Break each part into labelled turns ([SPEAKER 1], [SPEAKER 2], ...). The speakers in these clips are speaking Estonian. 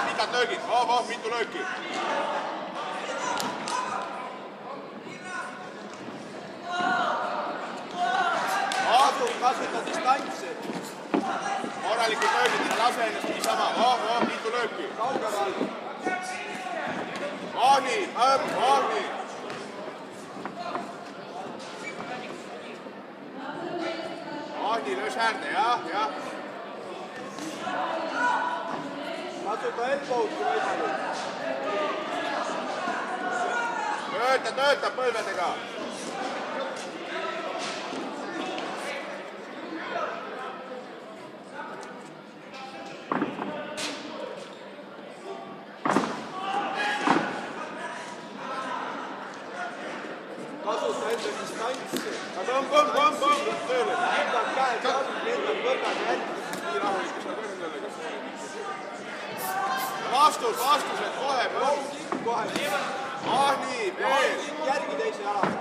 [SPEAKER 1] pikad löögid, mitu lööki.
[SPEAKER 2] Kasuta distantsi.
[SPEAKER 1] Korralikud löögid, lase ennast niisama. Mitu lööki.
[SPEAKER 2] Kaugemal.
[SPEAKER 1] Nii. Nii, löö säärde, jah.
[SPEAKER 2] Kasuta elbow'd kui võimalik.
[SPEAKER 1] Tööta põlvedega.
[SPEAKER 2] Kasuta enda distantsi.
[SPEAKER 1] Põmm, tööle.
[SPEAKER 2] Lendad käed, lendad võrgad ja jätkad.
[SPEAKER 1] Nii rahulikult sa kõrgele. Vastused kohe. Nii, veel.
[SPEAKER 2] Järgi teise jalaga.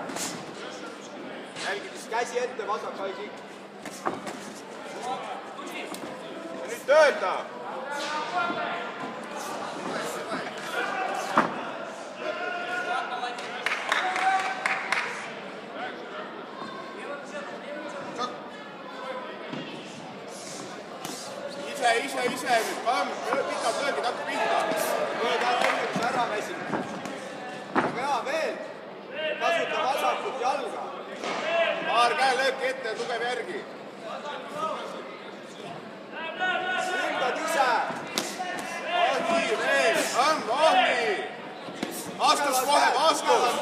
[SPEAKER 1] Jälgid
[SPEAKER 2] käsi ette, vasak sai kikk.
[SPEAKER 1] Ja nüüd tööta. Ise nüüd, pikad löögid, hakka pihta.
[SPEAKER 2] Lööda enne, kui sa ära väsid. Aga hea, veel. Kasuta vasakut jalga.
[SPEAKER 1] Paar käelööki ette ja tugev järgi.
[SPEAKER 2] Lündad ise.
[SPEAKER 1] Nii, veel. Nii. Vastus kohe, vastus.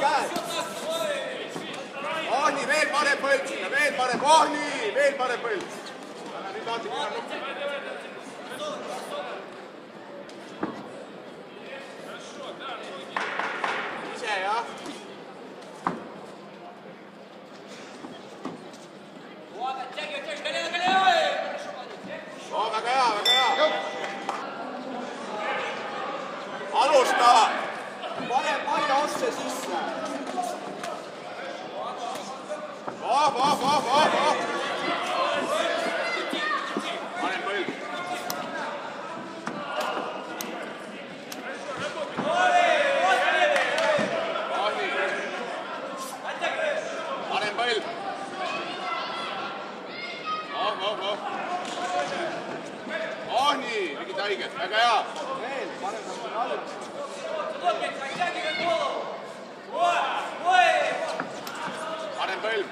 [SPEAKER 1] Nii, veel parem põld sinna, veel parem. Nii, veel parem põld. Nüüd vaata, kuna nukki. Ise, jah. Väga hea. Alusta.
[SPEAKER 2] Pane palja otse sisse.
[SPEAKER 1] Panen põld. Panen põld. Nii, tegid haiget, väga hea.
[SPEAKER 2] Veel, pane vastu all.
[SPEAKER 1] Panen põld.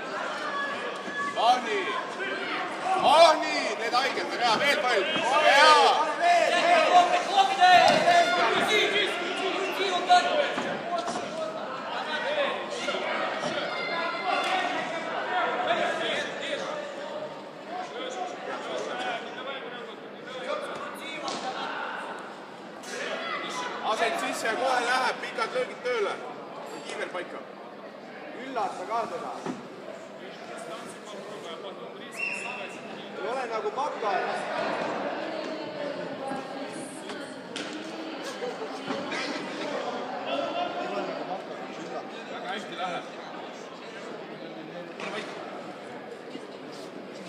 [SPEAKER 1] Nii, teed haiget, väga hea, veel põld. Väga hea. Asend sisse ja kohe läheb, pikad löögid tööle. Kiiver paika.
[SPEAKER 2] Üllata ka teda. Ei ole nagu makkaja.
[SPEAKER 1] Väga hästi läheb.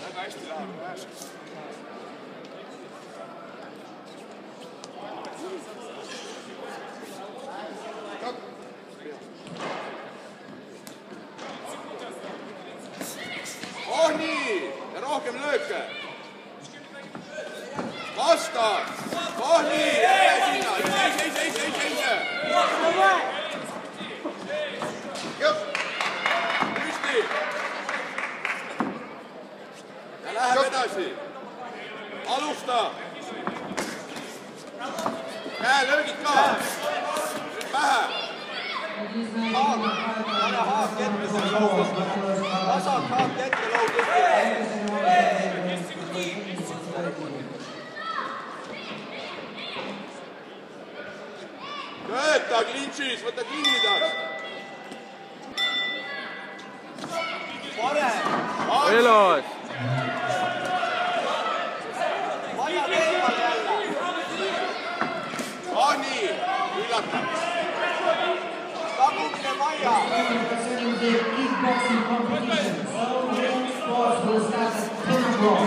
[SPEAKER 1] Väga hästi läheb. Nii, ja rohkem lööke. Vasta. Nii, sinna. Ise. Püsti. Ja läheb edasi. Alusta. Käelöögid ka. Nüüd pähe.
[SPEAKER 2] Pane haak ette selle loog. Vasak haak ette loog ette.
[SPEAKER 1] Tööta klintšis, võta kinni taas.
[SPEAKER 2] Parem.
[SPEAKER 3] Elos.
[SPEAKER 2] Vaja teemal jälle.
[SPEAKER 1] Nii, üllata.
[SPEAKER 2] Tagumine Maia.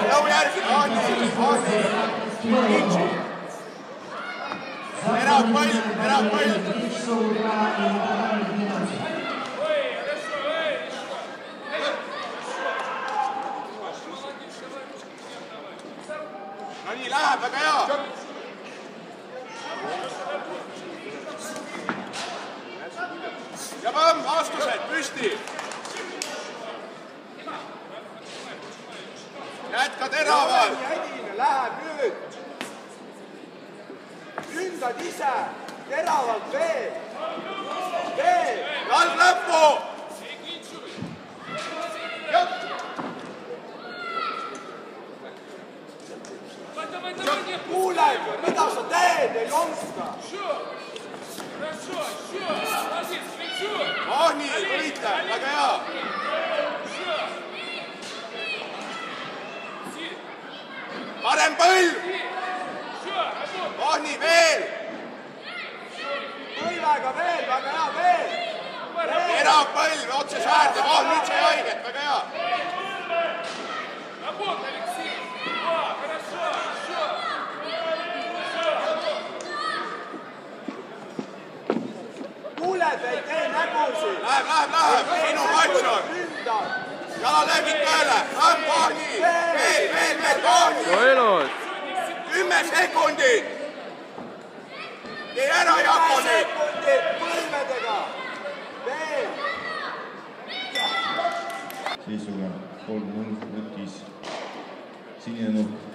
[SPEAKER 1] Lõu järgi, nii. Klintši. terav põld. No nii läheb, väga hea. Ja põmm, vastused, püsti. Jätka teravalt.
[SPEAKER 2] Jädine läheb nüüd. Ründad ise. Teravalt veel. Veel.
[SPEAKER 1] Jalg lõppu.
[SPEAKER 2] Kuuled, mida sa teed, ei jonksta.
[SPEAKER 1] Oh nii, võitle, väga hea. Parem põlv. Oh nii, veel.
[SPEAKER 2] Põlvega veel, väga hea, veel.
[SPEAKER 1] Terav põlv, otse säärde. Oh nüüd sai haiget, väga hea.
[SPEAKER 2] Kuuled, ei tee nägusid.
[SPEAKER 1] Läheb, sinu matš on. Jalalöögid tööle, oh nii, veel, oh nii. 10 sekundit. Tee ära, Jako nüüd.
[SPEAKER 2] Põlvedega. Veel.
[SPEAKER 3] Seisuga 3-0 võttis sinine nupp.